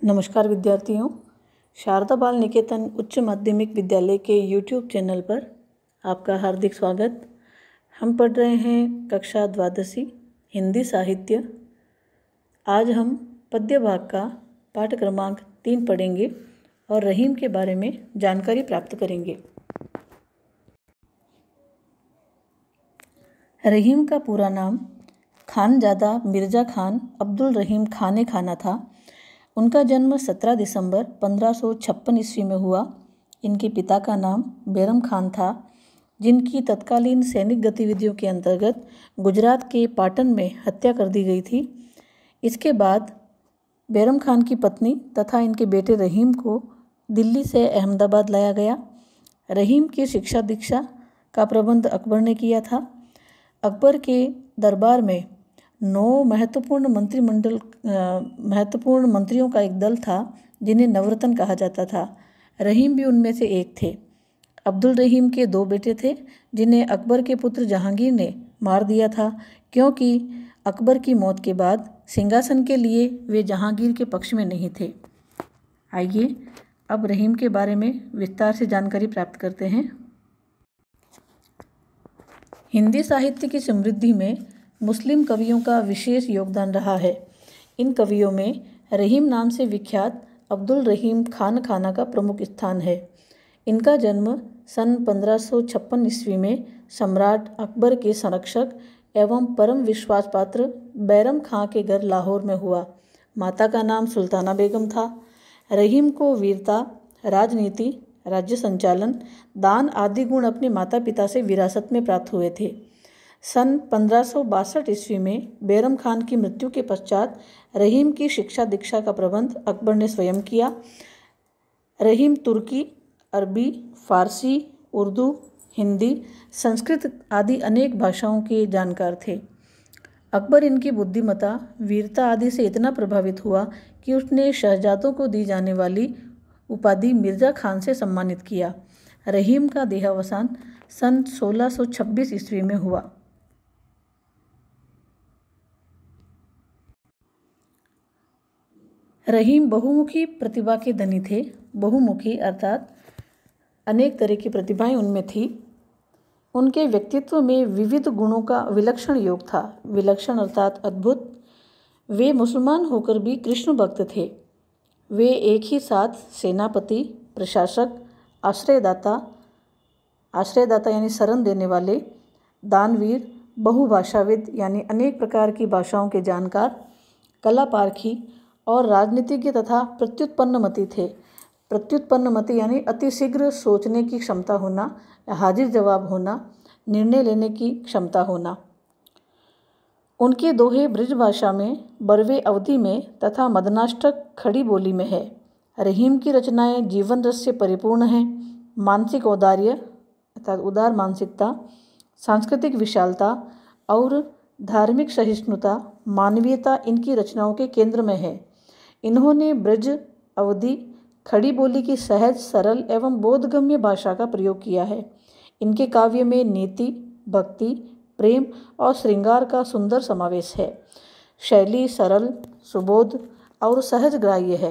नमस्कार विद्यार्थियों, शारदा बाल निकेतन उच्च माध्यमिक विद्यालय के YouTube चैनल पर आपका हार्दिक स्वागत। हम पढ़ रहे हैं कक्षा द्वादशी हिंदी साहित्य। आज हम पद्य भाग का पाठ क्रमांक 3 पढ़ेंगे और रहीम के बारे में जानकारी प्राप्त करेंगे। रहीम का पूरा नाम खानजादा मिर्ज़ा खान अब्दुल रहीम खान खाना था। उनका जन्म 17 दिसंबर 1556 ईस्वी में हुआ। इनके पिता का नाम बैरम खान था, जिनकी तत्कालीन सैनिक गतिविधियों के अंतर्गत गुजरात के पाटन में हत्या कर दी गई थी। इसके बाद बैरम खान की पत्नी तथा इनके बेटे रहीम को दिल्ली से अहमदाबाद लाया गया। रहीम की शिक्षा दीक्षा का प्रबंध अकबर ने किया था। अकबर के दरबार में 9 महत्वपूर्ण मंत्रियों का एक दल था, जिन्हें नवरत्न कहा जाता था। रहीम भी उनमें से एक थे। अब्दुल रहीम के 2 बेटे थे, जिन्हें अकबर के पुत्र जहांगीर ने मार दिया था, क्योंकि अकबर की मौत के बाद सिंहासन के लिए वे जहांगीर के पक्ष में नहीं थे। आइए अब रहीम के बारे में विस्तार से जानकारी प्राप्त करते हैं। हिंदी साहित्य की समृद्धि में मुस्लिम कवियों का विशेष योगदान रहा है। इन कवियों में रहीम नाम से विख्यात अब्दुल रहीम खान खाना का प्रमुख स्थान है। इनका जन्म सन 1556 ईस्वी में सम्राट अकबर के संरक्षक एवं परम विश्वास पात्र बैरम खां के घर लाहौर में हुआ। माता का नाम सुल्ताना बेगम था। रहीम को वीरता, राजनीति, राज्य संचालन, दान आदि गुण अपने माता पिता से विरासत में प्राप्त हुए थे। सन 1562 ईस्वी में बैरम खान की मृत्यु के पश्चात रहीम की शिक्षा दीक्षा का प्रबंध अकबर ने स्वयं किया। रहीम तुर्की, अरबी, फारसी, उर्दू, हिंदी, संस्कृत आदि अनेक भाषाओं के जानकार थे। अकबर इनकी बुद्धिमत्ता, वीरता आदि से इतना प्रभावित हुआ कि उसने शहजादों को दी जाने वाली उपाधि मिर्ज़ा खान से सम्मानित किया। रहीम का देहावसान सन 1626 ईस्वी में हुआ। रहीम बहुमुखी प्रतिभा के धनी थे। बहुमुखी अर्थात अनेक तरह की प्रतिभाएं उनमें थी। उनके व्यक्तित्व में विविध गुणों का विलक्षण योग था। विलक्षण अर्थात अद्भुत। वे मुसलमान होकर भी कृष्ण भक्त थे। वे एक ही साथ सेनापति, प्रशासक, आश्रयदाता यानी शरण देने वाले, दानवीर, बहुभाषाविद यानी अनेक प्रकार की भाषाओं के जानकार, कलापारखी और राजनीतिज्ञ तथा प्रत्युत्पन्नमति थे। प्रत्युत्पन्नमति यानी अतिशीघ्र सोचने की क्षमता होना, हाजिर जवाब होना, निर्णय लेने की क्षमता होना। उनके दोहे ब्रज भाषा में, बरवे अवधी में तथा मदनाष्टक खड़ी बोली में है। रहीम की रचनाएं जीवन रस से परिपूर्ण हैं। मानसिक औदार्य अर्थात उदार मानसिकता, सांस्कृतिक विशालता और धार्मिक सहिष्णुता, मानवीयता इनकी रचनाओं के केंद्र में है। इन्होंने ब्रज, अवधी, खड़ी बोली की सहज, सरल एवं बोधगम्य भाषा का प्रयोग किया है। इनके काव्य में नीति, भक्ति, प्रेम और श्रृंगार का सुंदर समावेश है। शैली सरल, सुबोध और सहज ग्राह्य है।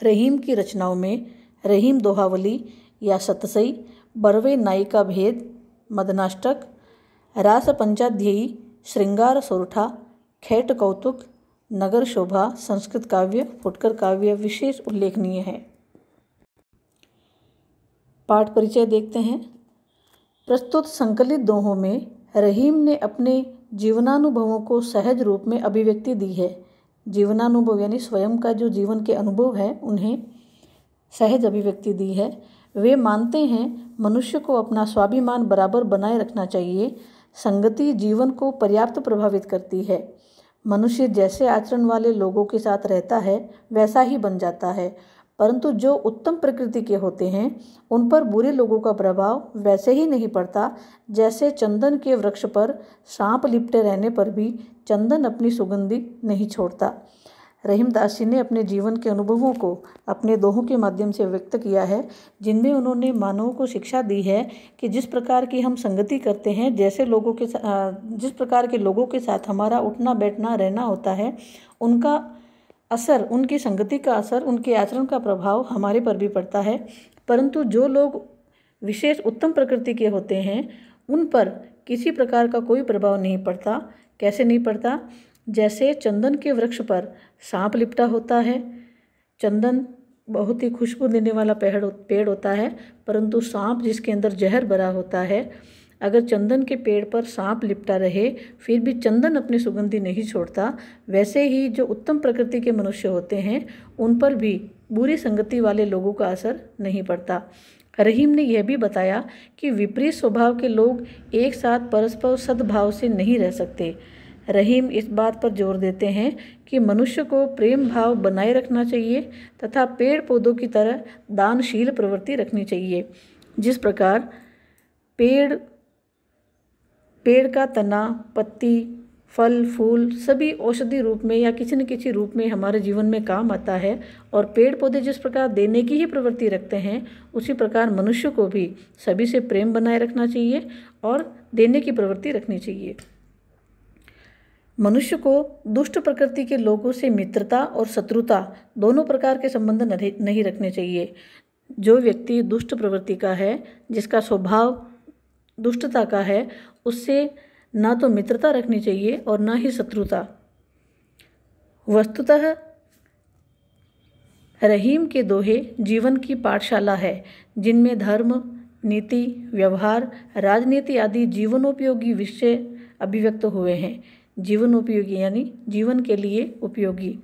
रहीम की रचनाओं में रहीम दोहावली या सतसई, बरवे नायिका भेद, मदनाष्टक, रास पंचाध्यायी, श्रृंगार सोरठा, खेट कौतुक, नगर शोभा, संस्कृत काव्य, फुटकर काव्य विशेष उल्लेखनीय है। पाठ परिचय देखते हैं। प्रस्तुत संकलित दोहों में रहीम ने अपने जीवनानुभवों को सहज रूप में अभिव्यक्ति दी है। जीवनानुभव यानी स्वयं का जो जीवन के अनुभव है, उन्हें सहज अभिव्यक्ति दी है। वे मानते हैं मनुष्य को अपना स्वाभिमान बराबर बनाए रखना चाहिए। संगति जीवन को पर्याप्त प्रभावित करती है। मनुष्य जैसे आचरण वाले लोगों के साथ रहता है, वैसा ही बन जाता है, परंतु जो उत्तम प्रकृति के होते हैं, उन पर बुरे लोगों का प्रभाव वैसे ही नहीं पड़ता, जैसे चंदन के वृक्ष पर सांप लिपटे रहने पर भी चंदन अपनी सुगंधि नहीं छोड़ता। रहीमदास जी ने अपने जीवन के अनुभवों को अपने दोहों के माध्यम से व्यक्त किया है, जिनमें उन्होंने मानवों को शिक्षा दी है कि जिस प्रकार की हम संगति करते हैं, जिस प्रकार के लोगों के साथ हमारा उठना बैठना रहना होता है, उनका असर, उनकी संगति का असर, उनके आचरण का प्रभाव हमारे पर भी पड़ता है। परंतु जो लोग विशेष उत्तम प्रकृति के होते हैं उन पर किसी प्रकार का कोई प्रभाव नहीं पड़ता। कैसे नहीं पड़ता? जैसे चंदन के वृक्ष पर सांप लिपटा होता है। चंदन बहुत ही खुशबू देने वाला पेड़ होता है, परंतु सांप जिसके अंदर जहर भरा होता है, अगर चंदन के पेड़ पर सांप लिपटा रहे फिर भी चंदन अपनी सुगंधी नहीं छोड़ता, वैसे ही जो उत्तम प्रकृति के मनुष्य होते हैं उन पर भी बुरी संगति वाले लोगों का असर नहीं पड़ता। रहीम ने यह भी बताया कि विपरीत स्वभाव के लोग एक साथ परस्पर सद्भाव से नहीं रह सकते। रहीम इस बात पर जोर देते हैं कि मनुष्य को प्रेम भाव बनाए रखना चाहिए तथा पेड़ पौधों की तरह दानशील प्रवृत्ति रखनी चाहिए। जिस प्रकार पेड़ का तना, पत्ती, फल, फूल सभी औषधि रूप में या किसी न किसी रूप में हमारे जीवन में काम आता है, और पेड़ पौधे जिस प्रकार देने की ही प्रवृत्ति रखते हैं, उसी प्रकार मनुष्य को भी सभी से प्रेम बनाए रखना चाहिए और देने की प्रवृत्ति रखनी चाहिए। मनुष्य को दुष्ट प्रकृति के लोगों से मित्रता और शत्रुता दोनों प्रकार के संबंध नहीं रखने चाहिए। जो व्यक्ति दुष्ट प्रवृत्ति का है, जिसका स्वभाव दुष्टता का है, उससे ना तो मित्रता रखनी चाहिए और ना ही शत्रुता। वस्तुतः रहीम के दोहे जीवन की पाठशाला है, जिनमें धर्म, नीति, व्यवहार, राजनीति आदि जीवनोपयोगी विषय अभिव्यक्त हुए हैं। जीवनोपयोगी यानी जीवन के लिए उपयोगी।